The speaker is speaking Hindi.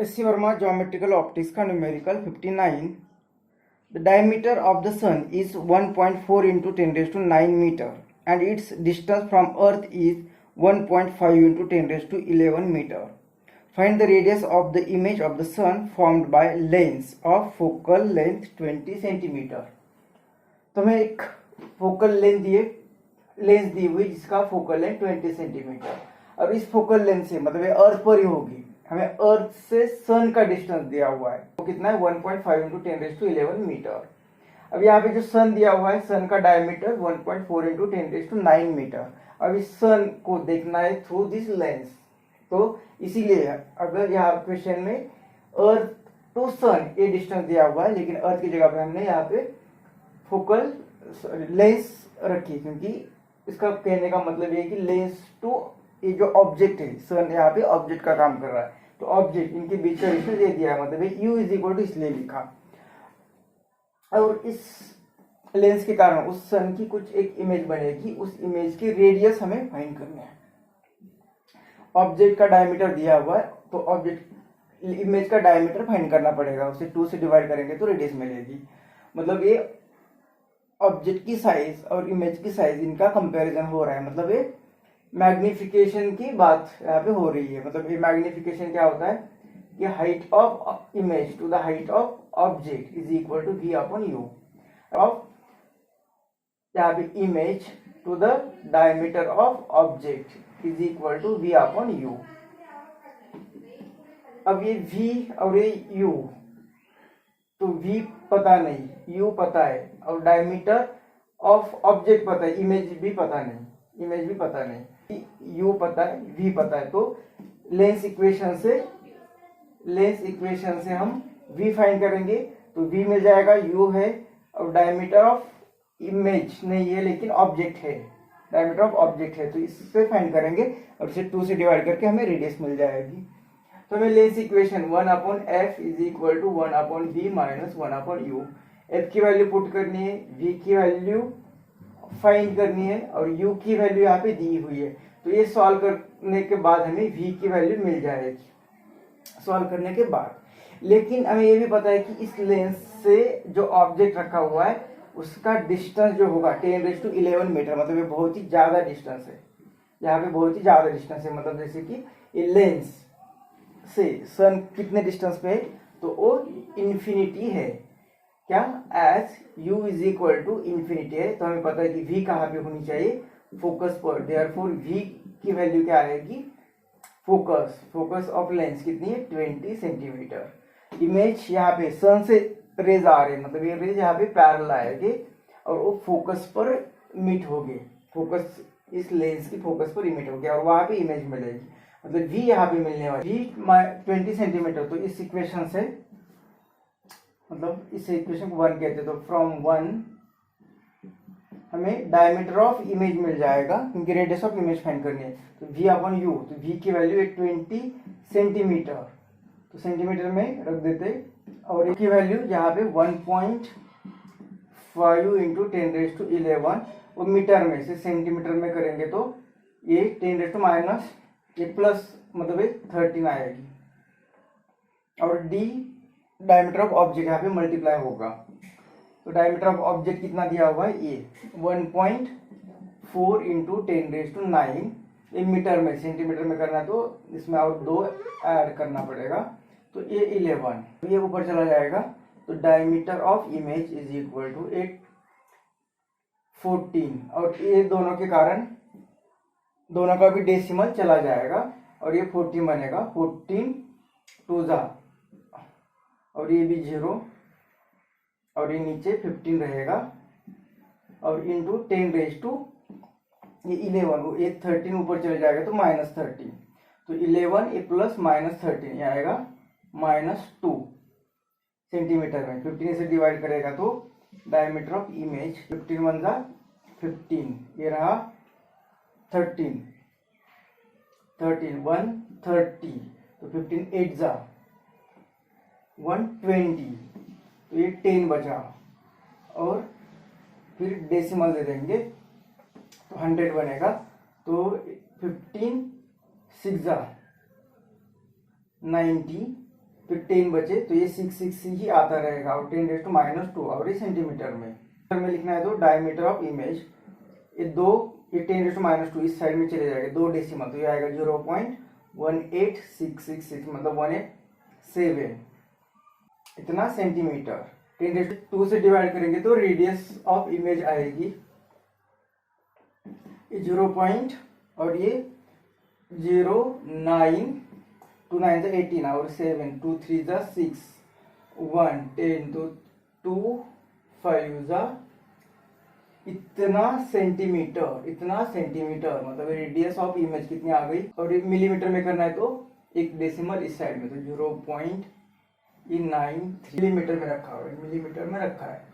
S.C. Verma Geometrical Optics का numerical 59. The diameter of the sun is 1.4 into 10 raised to 9 meter and its distance from earth is 1.5 into 10 raised to 11 meter. Find the radius of the image of the sun formed by lens of focal length 20 centimeter. तो हमें एक फोकल लेंस दी हुई जिसका फोकल लेंथ 20 सेंटीमीटर, और इस फोकल लेंथ से मतलब अर्थ पर ही होगी, हमें अर्थ से सन का डिस्टेंस दिया हुआ है, वो कितना है 1.5 इंटू 10 रेज़ टू 11 मीटर। अब यहाँ पे जो सन दिया हुआ है, सन का diameter 1.4 into 10 raise to 9 metre. अब इस सन को देखना है थ्रू दिस लेंस, तो इसीलिए अगर यहाँ क्वेश्चन में अर्थ टू सन ये डिस्टेंस दिया हुआ है, लेकिन अर्थ की जगह पे हमने यहाँ पे फोकल लेंस रखी, क्योंकि इसका कहने का मतलब ये कि लेंस टू ये जो ऑब्जेक्ट है, सन यहाँ पे ऑब्जेक्ट का काम कर रहा है, तो ऑब्जेक्ट इनके बीच का डिस्टेंस दे दिया है, मतलब u इज इक्वल टू इसलिए लिखा। और इस लेंस के कारण उस सन की कुछ एक इमेज बनेगी, उस इमेज की रेडियस हमें फाइंड करना है। ऑब्जेक्ट का डायमीटर दिया हुआ है, तो ऑब्जेक्ट इमेज का डायमीटर फाइंड करना पड़ेगा, उसे 2 से डिवाइड करेंगे तो रेडियस मिलेगी। मतलब ये ऑब्जेक्ट की साइज और इमेज की साइज इनका कंपैरिजन हो रहा है, मतलब ये मैग्निफिकेशन की बात यहाँ पे हो रही है। मतलब ये मैग्निफिकेशन क्या होता है कि height of image to the height of object is equal to v upon u of यहाँ पे image to the diameter of object is equal to v upon u। अब ये v और ये u, तो v पता नहीं, u पता है, और डायमीटर ऑफ ऑब्जेक्ट पता है, इमेज भी पता नहीं, u पता है, v पता है। तो लेंस इक्वेशन से हम v फाइंड करेंगे, तो v मिल जाएगा, u है, और डायमीटर ऑफ इमेज नहीं है लेकिन ऑब्जेक्ट है, डायमीटर ऑफ ऑब्जेक्ट है, तो इससे फाइंड करेंगे और इसे 2 से डिवाइड करके हमें रेडियस मिल जाएगी। तो हमें lens equation 1 upon f is equal to 1 upon v minus 1 upon u, f की वैल्यू पुट करनी है, v की वैल्यू फाइंड करनी है, और u की वैल्यू यहाँ पे दी हुई है। तो ये सॉल्व करने के बाद हमें v की वैल्यू मिल जाएगी सॉल्व करने के बाद। लेकिन हमें ये भी पता है कि इस लेंस से जो ऑब्जेक्ट रखा हुआ है उसका डिस्टेंस जो होगा 10 रेज़ टू 11 मीटर, मतलब ये बहुत ही ज्यादा डिस्टेंस है, यहाँ पे बहुत ही ज्यादा डिस्टेंस है। मतलब जैसे कि ये लेंस से सन कितने डिस्टेंस पे है, तो वो इन्फिनिटी है, क्या as u is equal to infinity है। तो हमें पता है कि v कहाँ पे होनी चाहिए, फोकस पर, देयरफॉर v की वैल्यू क्या आएगी, फोकस ऑफ लेंस कितनी है 20 सेंटीमीटर। इमेज यहाँ पे सन से रेज आ रहे हैं, मतलब ये रेज यहाँ पे पैरेलल आएंगे और वो फोकस पर मीट होंगे, फोकस इस लेंस की फोकस पर मीट होंगे और वहां पे इमेज मिलेगी, मतलब v यहाँ पे मिलने वाली v 20 सेंटीमीटर। तो इस इक्वेशन से, मतलब इस इक्वेशन को 1 कहते हैं, तो फ्रॉम 1 हमें डायमीटर ऑफ इमेज मिल जाएगा, क्योंकि रेडियस ऑफ इमेज फाइंड करनी है। तो v अपॉन u, तो v की वैल्यू है 20 सेंटीमीटर, तो सेंटीमीटर में रख देते, और एक की वैल्यू यहाँ पे 1.5 इंटू 10 रेज़ टू 11, वो मीटर में से सेंटीमीटर में करेंगे तो ये 10 रेज़ टू माइनस ये प्लस, मतलब ये 13 आएगी, और d डायमीटर ऑफ ऑब्जेक्ट यहाँ पे मल्टीप्लाई होगा। तो डायमीटर ऑफ ऑब्जेक्ट कितना दिया हुआ है, ये 1.4 इंटू 10 रेज़ टू 9, ये मीटर में, सेंटीमीटर में करना तो इसमें और 2 ऐड करना पड़ेगा, तो ये 11, ये ऊपर चला जाएगा। तो diameter of image is equal to 14, और ये दोनों के कारण दोनों का भी डेसिमल चला जाएगा और ये 14 बनेगा, 14 2 जा, और ये भी 0, और ये नीचे 15 रहेगा, और इंटू 10 रेज़ टू ये 11, ये 13 ऊपर चले जाएगा तो -13, तो 11 ये प्लस -13 ये आएगा -2 सेंटीमीटर में। 15 से डिवाइड करेगा तो डायमीटर ऑफ इमेज 15 1 जा 15, ये रहा 13 130, तो 15 8 जा 120, तो ये 10 बचा, और फिर डेसिमल दे देंगे तो 100 बनेगा, तो 15 6 जा 90, फिर 10 बचे तो ये 6 ही आता रहेगा और 10⁻²। और ये सेंटीमीटर में लिखना है तो डायमीटर ऑफ इमेज ये 10⁻² इस साइड में चले जाएगा 2 डेसिमल तो ये आएगा 0.18666 मतलब 187 इतना सेंटीमीटर। 10⁻² से डिवाइड करेंगे तो रेडियस ऑफ इमेज आएगी 0. और ये 0.9 2 9 18 और 7 2 3 6 1 10 तो 2 5 इतना सेंटीमीटर मतलब रेडियस ऑफ इमेज कितनी आ गई। और एक मिलीमीटर में करना है तो एक डेसिमल इस साइड में तो 0.93 मिलीमीटर में रखा है।